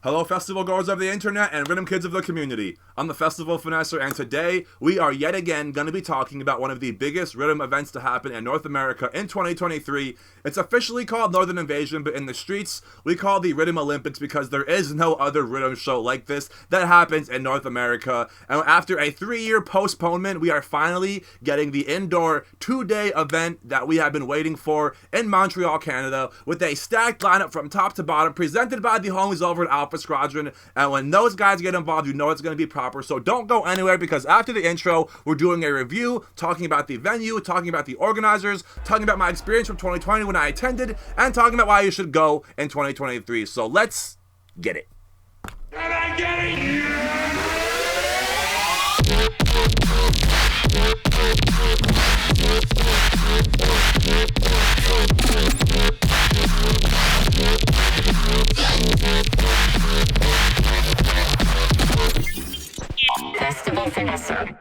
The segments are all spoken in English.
Hello festival goers of the internet and rhythm kids of the community. I'm the Festival Finesser, and today we are yet again going to be talking about one of the biggest rhythm events to happen in North America in 2023. It's officially called Northern Invasion, but in the streets we call the Riddim Olympics because there is no other rhythm show like this that happens in North America. And after a 3-year postponement, we are finally getting the indoor 2-day event that we have been waiting for in Montreal, Canada, with a stacked lineup from top to bottom, presented by the homies over at Alpha Squadron. And when those guys get involved, you know it's going to be proper. So don't go anywhere, because after the intro, we're doing a review, talking about the venue, talking about the organizers, talking about my experience from 2020 when I attended, and talking about why you should go in 2023. So let's get it. Can I get it? Festival Finesser.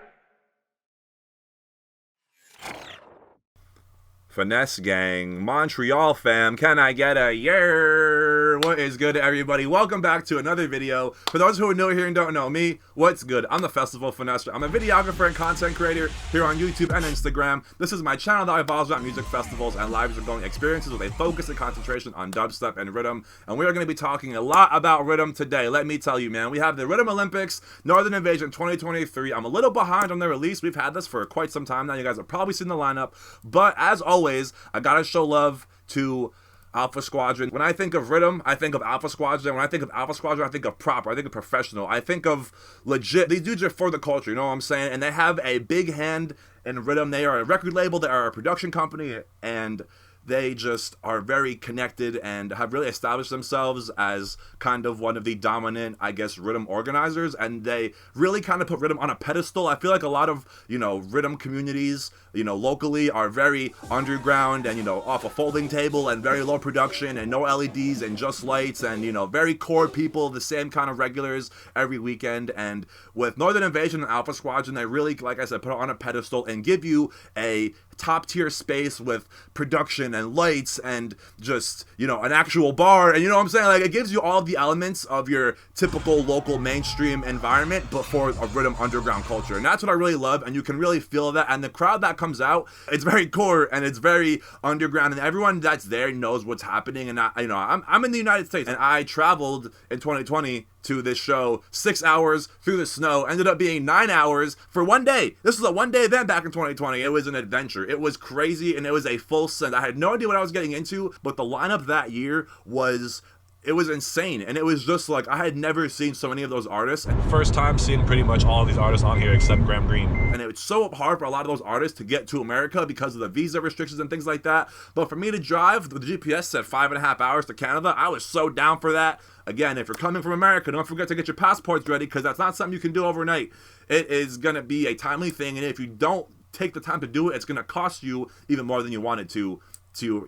Finesse gang, Montreal fam, can I get a yeah? What is good, everybody? Welcome back to another video. For those who are new here and don't know me, what's good? I'm the Festival Finesser. I'm a videographer and content creator here on YouTube and Instagram. This is my channel that revolves around music festivals and live going experiences with a focus and concentration on dubstep and rhythm. And we are going to be talking a lot about rhythm today. Let me tell you, man, we have the Riddim Olympics, Northern Invasion 2023. I'm a little behind on the release. We've had this for quite some time now. You guys have probably seen the lineup, but as always, I gotta show love to Alpha Squadron. When I think of rhythm, I think of Alpha Squadron. When I think of Alpha Squadron, I think of proper. I think of professional. I think of legit. These dudes are for the culture, you know what I'm saying? And they have a big hand in rhythm. They are a record label. They are a production company, and they just are very connected and have really established themselves as kind of one of the dominant, I guess, rhythm organizers. And they really kind of put rhythm on a pedestal. I feel like a lot of, rhythm communities, locally are very underground and, off a folding table and very low production and no LEDs and just lights and, very core people, the same kind of regulars every weekend. And with Northern Invasion and Alpha Squadron, they really, like I said, put it on a pedestal and give you a top tier space with production and lights and just, an actual bar. And you know what I'm saying? Like, it gives you all the elements of your typical local mainstream environment, but for a rhythm underground culture. And that's what I really love. And you can really feel that. And the crowd that comes out, it's very core and it's very underground. And everyone that's there knows what's happening. And I'm in the United States, and I traveled in 2020 to this show 6 hours through the snow. Ended up being 9 hours for one day. This was a one-day event back in 2020. It was an adventure. It was crazy, and it was a full send. I had no idea what I was getting into, but the lineup that year was insane. And it was just like, I had never seen so many of those artists. First time seeing pretty much all of these artists on here except Graham Green. And it was so hard for a lot of those artists to get to America because of the visa restrictions and things like that. But for me to drive, the GPS said 5.5 hours to Canada. I was so down for that. Again, if you're coming from America, don't forget to get your passports ready, because that's not something you can do overnight. It is going to be a timely thing, and if you don't take the time to do it, it's going to cost you even more than you wanted to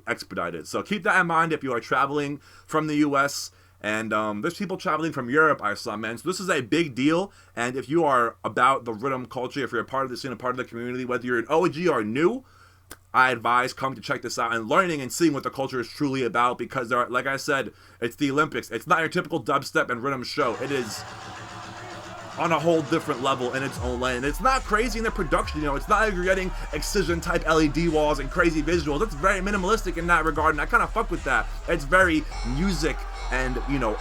expedite it. So keep that in mind if you are traveling from the US. And there's people traveling from Europe, I saw, man. So this is a big deal. And if you are about the rhythm culture, if you're a part of the scene, a part of the community, whether you're an OG or new, I advise coming to check this out and learning and seeing what the culture is truly about, because there are, like I said, it's the Olympics. It's not your typical dubstep and rhythm show. It is on a whole different level in its own lane. And it's not crazy in the production, it's not like you're getting excision type LED walls and crazy visuals. It's very minimalistic in that regard, and I kind of fuck with that. It's very music and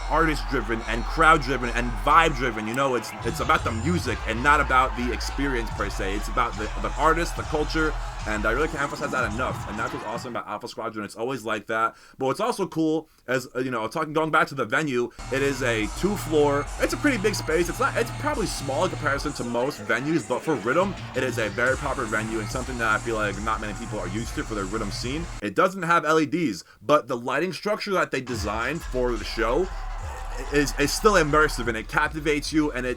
artist driven and crowd driven and vibe driven. It's about the music and not about the experience per se. It's about the artist, the culture, and I really can't emphasize that enough. And that's what's awesome about Alpha Squadron. It's always like that. But what's also cool, as going back to the venue, it is a 2-floor. It's a pretty big space. It's probably small in comparison to most venues, but for rhythm, it is a very proper venue and something that I feel like not many people are used to for their rhythm scene. It doesn't have LEDs, but the lighting structure that they designed for the show is still immersive, and it captivates you, and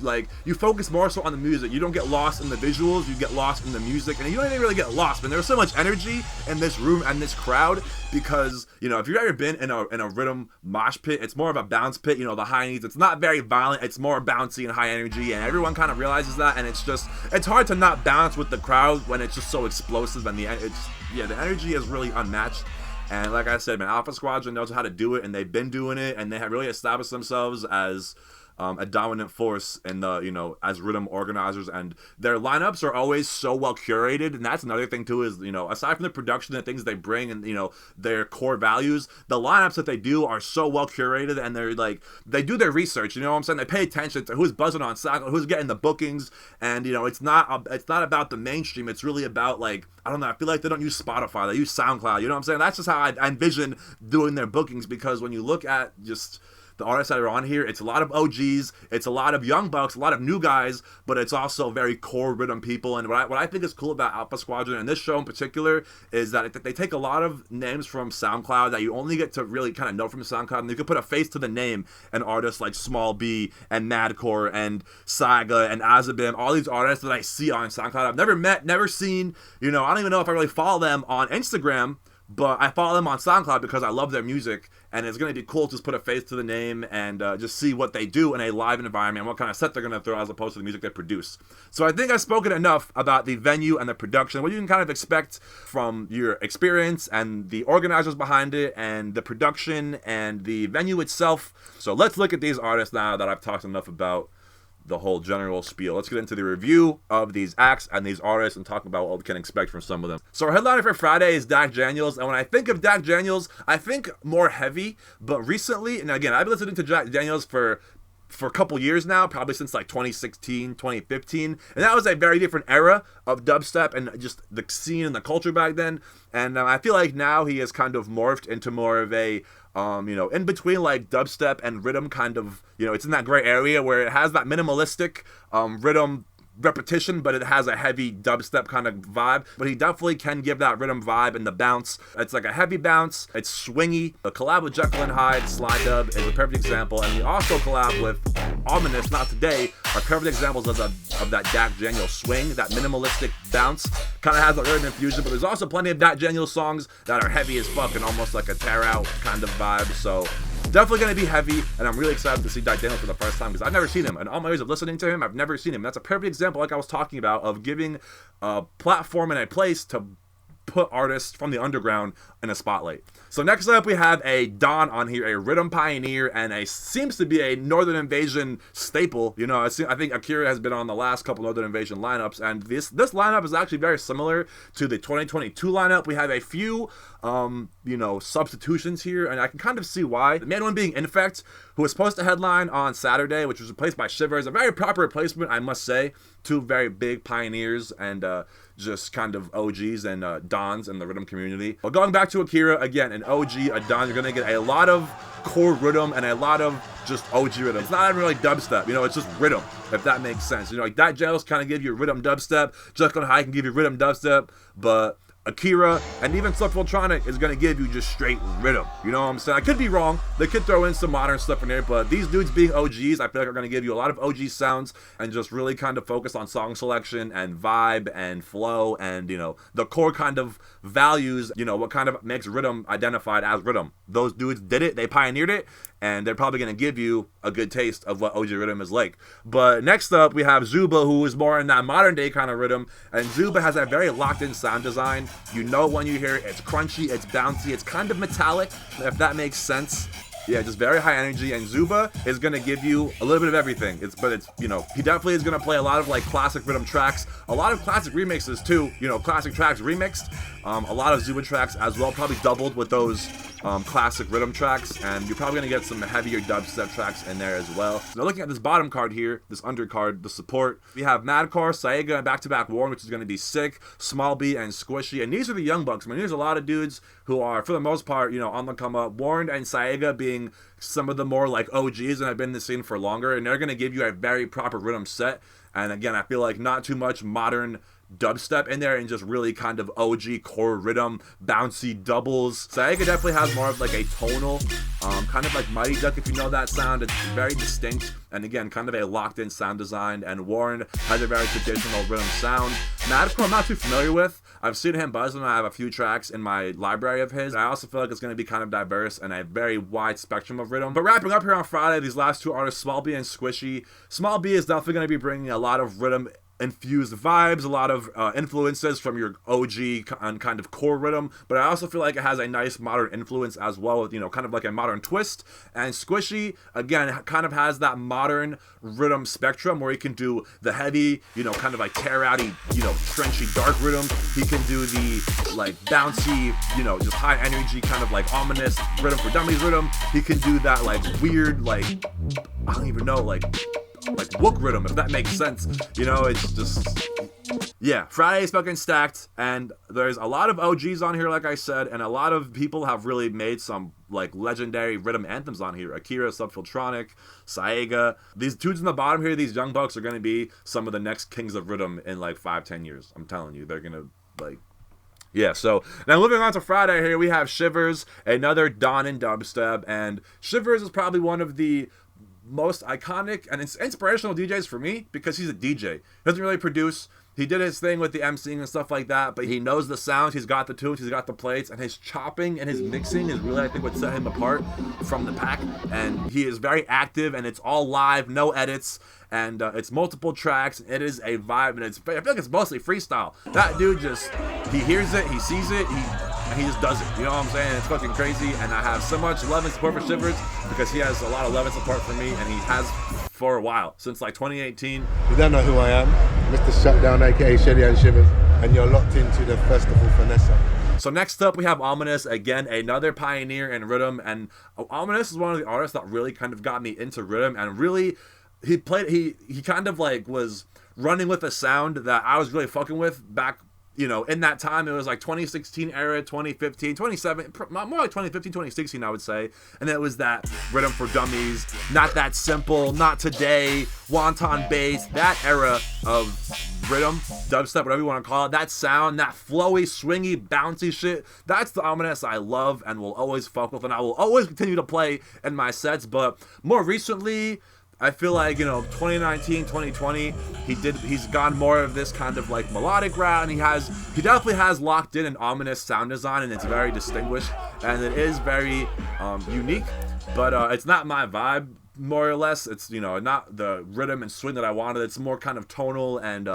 you focus more so on the music. You don't get lost in the visuals, you get lost in the music, and you don't even really get lost, man. There's so much energy in this room and this crowd, because if you've ever been in a rhythm mosh pit, it's more of a bounce pit, the high knees. It's not very violent, it's more bouncy and high energy, and everyone kind of realizes that, and it's hard to not bounce with the crowd when it's just so explosive, and the energy is really unmatched. And like I said, man, Alpha Squadron knows how to do it, and they've been doing it, and they have really established themselves as a dominant force in the, you know, as rhythm organizers, and their lineups are always so well curated. And that's another thing too, is, you know, aside from the production and things they bring and, you know, their core values, the lineups that they do are so well curated, and they're like, they do their research, you know what I'm saying? They pay attention to who's buzzing on SoundCloud, who's getting the bookings, and, you know, it's not about the mainstream. It's really about, like, I don't know, I feel like they don't use Spotify, they use SoundCloud, you know what I'm saying? That's just how I envision doing their bookings, because when you look at just the artists that are on here, it's a lot of OGs, it's a lot of young bucks, a lot of new guys, but it's also very core rhythm people. And what I think is cool about Alpha Squadron and this show in particular is that they take a lot of names from SoundCloud that you only get to really kind of know from SoundCloud, and you can put a face to the name, and artists like Small B and Madcore and Saiga and Azabim, all these artists that I see on SoundCloud I've never met, never seen, you know, I don't even know if I really follow them on Instagram, but I follow them on SoundCloud because I love their music, and it's going to be cool to just put a face to the name and just see what they do in a live environment, what kind of set they're going to throw as opposed to the music they produce. So I think I've spoken enough about the venue and the production, what you can kind of expect from your experience and the organizers behind it and the production and the venue itself. So let's look at these artists now that I've talked enough about the whole general spiel. Let's get into the review of these acts and these artists and talk about what we can expect from some of them. So our headliner for Friday is Dak Daniels, and when I think of Dak Daniels, I think more heavy, but recently, and again, I've been listening to Dak Daniels for a couple years now, probably since like 2016, 2015, and that was a very different era of dubstep and just the scene and the culture back then, and I feel like now he has kind of morphed into more of a you know, in between like dubstep and rhythm, kind of, you know, it's in that gray area where it has that minimalistic rhythm repetition, but it has a heavy dubstep kind of vibe. But he definitely can give that rhythm vibe and the bounce. It's like a heavy bounce, it's swingy. The collab with Jekyll and Hyde, Slide Dub, is a perfect example, and he also collab with Ominous, Not Today, are perfect examples of that Dak Daniels swing, that minimalistic bounce. Kind of has a rhythm infusion, but there's also plenty of Dak Daniels songs that are heavy as fuck and almost like a tear out kind of vibe. So definitely going to be heavy, and I'm really excited to see Dak Daniels for the first time, because I've never seen him. And all my years of listening to him, I've never seen him. That's a perfect example, like I was talking about, of giving a platform and a place to put artists from the underground in a spotlight. So next up, we have a Don on here, a rhythm pioneer, and seems to be a Northern Invasion staple. You know, I think Akira has been on the last couple Northern Invasion lineups, and this lineup is actually very similar to the 2022 lineup. We have a few you know, substitutions here, and I can kind of see why. The main one being Infect, who was supposed to headline on Saturday, which was replaced by Shivers. A very proper replacement, I must say. Two very big pioneers and just kind of OGs and Dons in the rhythm community. But going back to Akira, again, an OG, a Don, you're going to get a lot of core rhythm and a lot of just OG rhythm. It's not even really dubstep, you know, it's just rhythm, if that makes sense. You know, like Dak Daniels kind of give you rhythm dubstep, Jekyll and Hyde can give you rhythm dubstep, but Akira and even Subphiltronic is going to give you just straight rhythm. You know what I'm saying? I could be wrong. They could throw in some modern stuff in there, but these dudes being OGs, I feel like are going to give you a lot of OG sounds and just really kind of focus on song selection and vibe and flow and, you know, the core kind of values, you know, what kind of makes rhythm identified as rhythm. Those dudes did it. They pioneered it, and they're probably going to give you a good taste of what OG rhythm is like. But next up, we have Zuba, who is more in that modern day kind of rhythm, and Zuba has a very locked in sound design. You know when you hear it, it's crunchy, it's bouncy, it's kind of metallic, if that makes sense. Yeah, just very high energy, and Zuba is going to give you a little bit of everything. But it's, you know, he definitely is going to play a lot of like classic rhythm tracks, a lot of classic remixes too, you know, classic tracks remixed, a lot of Zuba tracks as well, probably doubled with those classic rhythm tracks, and you're probably going to get some heavier dubstep tracks in there as well. Now looking at this bottom card here, this undercard, the support, we have Madcore, Saiga, and back-to-back Warren, which is going to be sick, Small B, and Squishy, and these are the young bucks. I mean, there's a lot of dudes who are, for the most part, you know, on the come up. Warren and Saiga being some of the more like OGs and have been in the scene for longer, and they're going to give you a very proper rhythm set. And again, I feel like not too much modern dubstep in there and just really kind of OG core rhythm, bouncy doubles. Saiga definitely has more of like a tonal, kind of like Mighty Duck, if you know that sound. It's very distinct, and again, kind of a locked in sound design. And Warren has a very traditional rhythm sound. Madcore I'm not too familiar with. I've seen him buzz, and I have a few tracks in my library of his. I also feel like it's going to be kind of diverse and a very wide spectrum of rhythm. But wrapping up here on Friday, these last two artists, Small B and Squishy. Small B is definitely going to be bringing a lot of rhythm infused vibes, a lot of influences from your OG kind of core rhythm, but I also feel like it has a nice modern influence as well, with, you know, kind of like a modern twist. And Squishy, again, kind of has that modern rhythm spectrum where he can do the heavy, you know, kind of like tear-outy, you know, trenchy dark rhythm. He can do the like bouncy, you know, just high energy kind of like ominous rhythm for dummies rhythm. He can do that like weird, like, I don't even know, like wook rhythm, if that makes sense. You know, it's just, yeah, Friday's fucking stacked, and there's a lot of OGs on here, like I said, and a lot of people have really made some like legendary rhythm anthems on here. Akira, Subfiltronic, Saega. These dudes in the bottom here, these young bucks, are gonna be some of the next kings of rhythm in like 5-10 years. I'm telling you, they're gonna like. Yeah, so now moving on to Friday here, we have Shivers, another Dawn in dubstep, and Shivers is probably one of the most iconic and inspirational DJs for me, because he's a DJ. He doesn't really produce. He did his thing with the emceeing and stuff like that, but he knows the sounds, he's got the tunes, he's got the plates, and his chopping and his mixing is really, I think, what set him apart from the pack. And he is very active, and it's all live, no edits, and it's multiple tracks. It is a vibe, and I feel like it's mostly freestyle. That dude just, he hears it, he sees it, and he just does it. You know what I'm saying? It's fucking crazy, and I have so much love and support for Shivers, because he has a lot of love and support for me, and he has for a while, since like 2018. You don't know who I am, Mr. Shutdown, aka Shelly and Shivers, and you're locked into the Festival Finesse. So next up, we have Ominous, again, another pioneer in rhythm, and Ominous is one of the artists that really kind of got me into rhythm, and really, he kind of like was running with a sound that I was really fucking with back, you know, in that time. It was like 2016 era, 2015, 2017, more like 2015, 2016, I would say. And it was that rhythm for dummies, not that simple, not today, wonton bass, that era of rhythm, dubstep, whatever you want to call it, that sound, that flowy, swingy, bouncy shit. That's the Ominous I love and will always fuck with, and I will always continue to play in my sets. But more recently, I feel like, you know, 2019, 2020, he's gone more of this kind of like melodic route, and he definitely has locked in an Ominous sound design, and it's very distinguished, and it is very unique, but it's not my vibe, more or less. It's, you know, not the rhythm and swing that I wanted. It's more kind of tonal and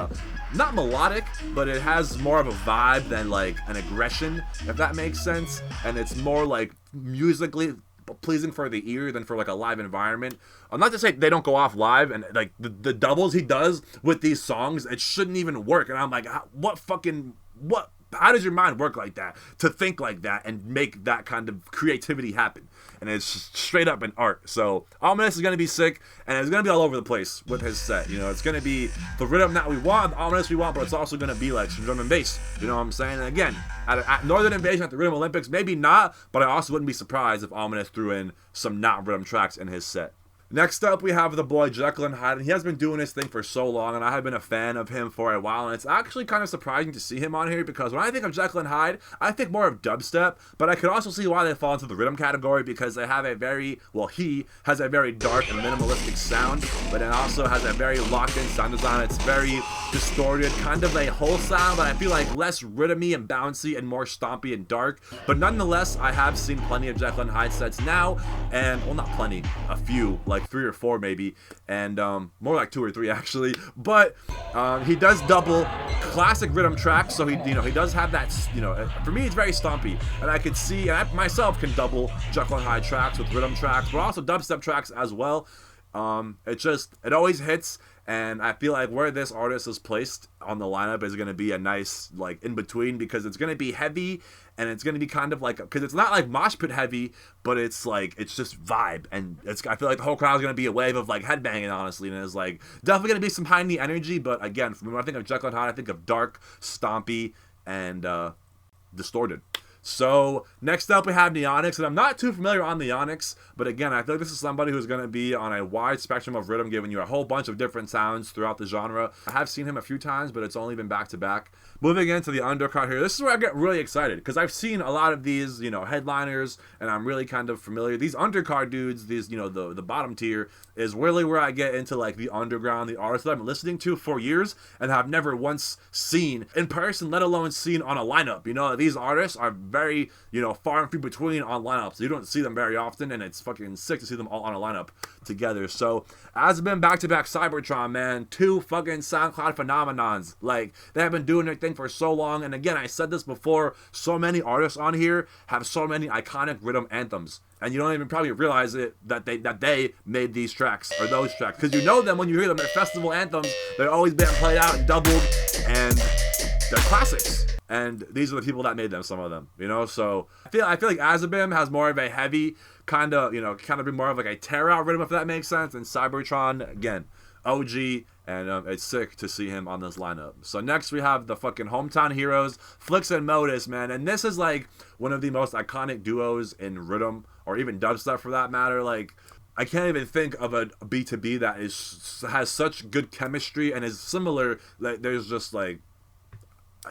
not melodic, but it has more of a vibe than like an aggression, if that makes sense, and it's more like musically pleasing for the ear than for like a live environment. I'm not to say they don't go off live, and like the doubles he does with these songs, it shouldn't even work. And I'm like, how does your mind work like that, to think like that and make that kind of creativity happen? And it's straight up an art. So Ominous is going to be sick, and it's going to be all over the place with his set. You know, it's going to be the rhythm that we want, the Ominous we want, but it's also going to be like some drum and bass. You know what I'm saying? And again, at Northern Invasion at the Rhythm Olympics, maybe not, but I also wouldn't be surprised if Ominous threw in some not rhythm tracks in his set. Next up, we have the boy Jekyll and Hyde, and he has been doing his thing for so long, and I have been a fan of him for a while, and it's actually kind of surprising to see him on here, because when I think of Jekyll and Hyde, I think more of dubstep, but I could also see why they fall into the rhythm category, because they have he has a very dark and minimalistic sound, but it also has a very locked-in sound design. It's very distorted, kind of a whole sound, but I feel like less rhythmy and bouncy and more stompy and dark. But nonetheless, I have seen plenty of Jekyll and Hyde sets now, and, well, not plenty, a few, like 3 or 4 maybe, and more like 2 or 3 actually. But he does double classic rhythm tracks, so he does have that, you know, for me it's very stompy, and I could see, and I myself can double Jekyll and Hyde tracks with rhythm tracks, but also dubstep tracks as well. It always hits, and I feel like where this artist is placed on the lineup is going to be a nice, like, in between, because it's going to be heavy, and it's going to be kind of like, because it's not like mosh pit heavy, but it's like, it's just vibe, and I feel like the whole crowd is going to be a wave of like headbanging, honestly, and it's like definitely going to be some high knee energy. But again, when I think of Jekyll and Hyde, I think of dark, stompy, and distorted. So next up, we have Neonix, and I'm not too familiar on Neonix, but again, I feel like this is somebody who's going to be on a wide spectrum of rhythm, giving you a whole bunch of different sounds throughout the genre. I have seen him a few times, but it's only been back to back. Moving into the undercard here, this is where I get really excited, because I've seen a lot of these, you know, headliners, and I'm really kind of familiar. These undercard dudes, these, you know, the bottom tier, is really where I get into like the underground, the artists that I've been listening to for years and have never once seen in person, let alone seen on a lineup. You know, these artists are very very, you know, far and few between on lineups. You don't see them very often, and it's fucking sick to see them all on a lineup together. So, as been back-to-back Cybertron, man, 2 fucking SoundCloud phenomenons. Like, they have been doing their thing for so long, and again, I said this before, so many artists on here have so many iconic rhythm anthems. And you don't even probably realize it that they made these tracks, or those tracks. Because you know them when you hear them at festival anthems. They're always being played out and doubled, and they're classics. And these are the people that made them, some of them, you know? So I feel like Azabim has more of a heavy kind of be more of like a tear out rhythm, if that makes sense. And Cybertron, again, OG, and it's sick to see him on this lineup. So next we have the fucking hometown heroes, Flix and Modus, man. And this is like one of the most iconic duos in rhythm, or even dubstep for that matter. Like, I can't even think of a B2B that has such good chemistry and is similar. Like, there's just like,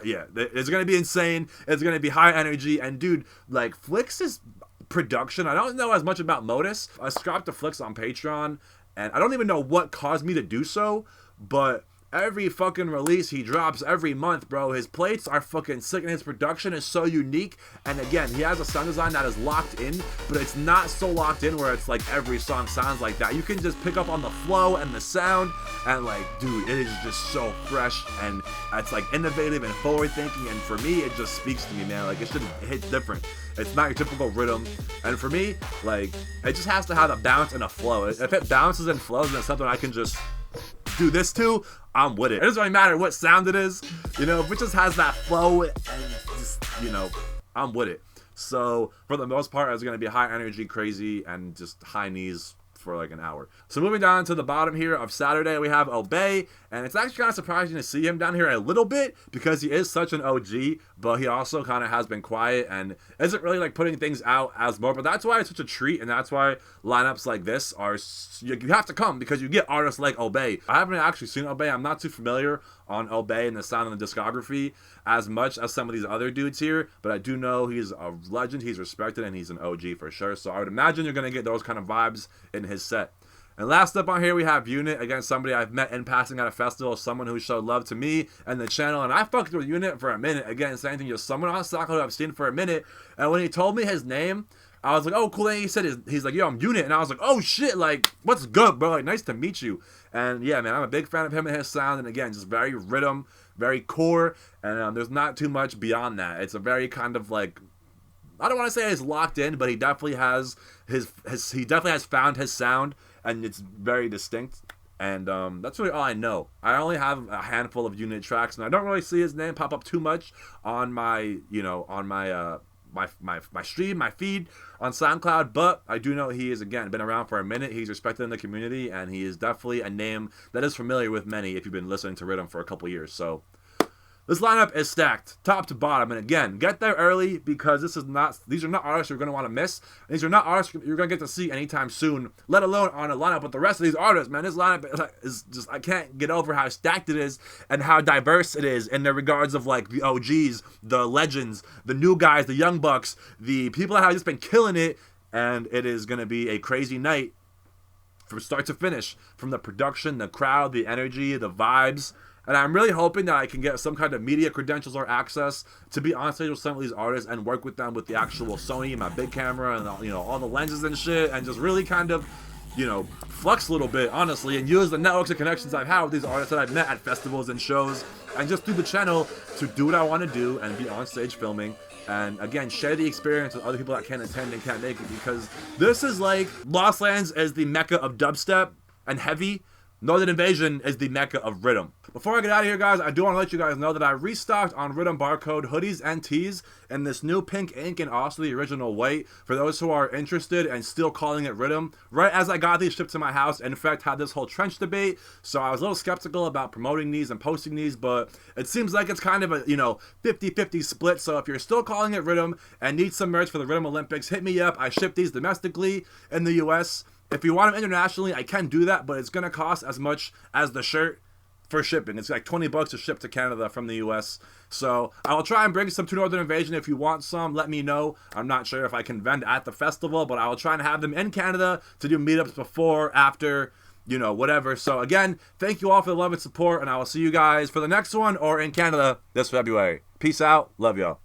yeah, it's gonna be insane. It's gonna be high energy, and dude, like Flix's production, I don't know as much about Modus. I subscribed to Flix on Patreon, and I don't even know what caused me to do so, but every fucking release he drops every month, bro, his plates are fucking sick, and his production is so unique. And again, he has a sound design that is locked in, but it's not so locked in where it's like every song sounds like that. You can just pick up on the flow and the sound, and like, dude, it is just so fresh, and it's like innovative and forward thinking. And for me, it just speaks to me, man. Like, it should hit different. It's not your typical rhythm, and for me, like, it just has to have a bounce and a flow. If it bounces and flows, then it's something I can just do this too, I'm with it. It doesn't really matter what sound it is, you know, if it just has that flow, and just, you know, I'm with it. So for the most part, it's going to be high energy, crazy, and just high knees for like an hour. So moving down to the bottom here of Saturday, we have Obey, and it's actually kind of surprising to see him down here a little bit because he is such an OG, but he also kind of has been quiet and isn't really like putting things out as more. But that's why it's such a treat, and that's why lineups like this are, you have to come because you get artists like Obey. I haven't actually seen Obey. I'm not too familiar on Obey and the sound and the discography as much as some of these other dudes here, but I do know he's a legend, he's respected, and he's an OG for sure. So I would imagine you're going to get those kind of vibes in his set. And last up on here, we have Unit, again, somebody I've met in passing at a festival, someone who showed love to me and the channel, and I fucked with Unit for a minute. Again, same thing, just someone on SoundCloud I've seen for a minute, and when he told me his name, I was like, oh, cool. And he said, he's like, yo, I'm Unit. And I was like, oh, shit, like, what's good, bro? Like, nice to meet you. And yeah, man, I'm a big fan of him and his sound. And again, just very rhythm, very core. And there's not too much beyond that. It's a very kind of like, I don't want to say he's locked in, but he definitely has he definitely has found his sound. And it's very distinct. And that's really all I know. I only have a handful of Unit tracks. And I don't really see his name pop up too much on my, you know, on my stream, my feed on SoundCloud, but I do know he is, again, been around for a minute. He's respected in the community, and he is definitely a name that is familiar with many if you've been listening to Riddim for a couple years. So this lineup is stacked top to bottom, and again, get there early because these are not artists you're going to want to miss. These are not artists you're going to get to see anytime soon, let alone on a lineup with the rest of these artists, man. This lineup is just, I can't get over how stacked it is and how diverse it is in the regards of like the OGs, the legends, the new guys, the young bucks, the people that have just been killing it, and it is going to be a crazy night from start to finish, from the production, the crowd, the energy, the vibes. And I'm really hoping that I can get some kind of media credentials or access to be on stage with some of these artists and work with them with the actual Sony and my big camera and, you know, all the lenses and shit, and just really kind of, you know, flex a little bit, honestly, and use the networks and connections I've had with these artists that I've met at festivals and shows, and just through the channel to do what I want to do and be on stage filming. And again, share the experience with other people that can't attend and can't make it, because this is like, Lost Lands is the mecca of dubstep and heavy. Northern Invasion is the mecca of Riddim. Before I get out of here, guys, I do want to let you guys know that I restocked on Riddim barcode hoodies and tees in this new pink ink and also the original white for those who are interested and still calling it Riddim. Right as I got these shipped to my house, in fact, had this whole trench debate, so I was a little skeptical about promoting these and posting these, but it seems like it's kind of a, you know, 50-50 split. So if you're still calling it Riddim and need some merch for the Riddim Olympics, hit me up. I ship these domestically in the US. If you want them internationally, I can do that, but it's going to cost as much as the shirt for shipping. It's like $20 to ship to Canada from the US. So I will try and bring some to Northern Invasion. If you want some, let me know. I'm not sure if I can vend at the festival, but I will try and have them in Canada to do meetups before, after, you know, whatever. So again, thank you all for the love and support, and I will see you guys for the next one or in Canada this February. Peace out. Love y'all.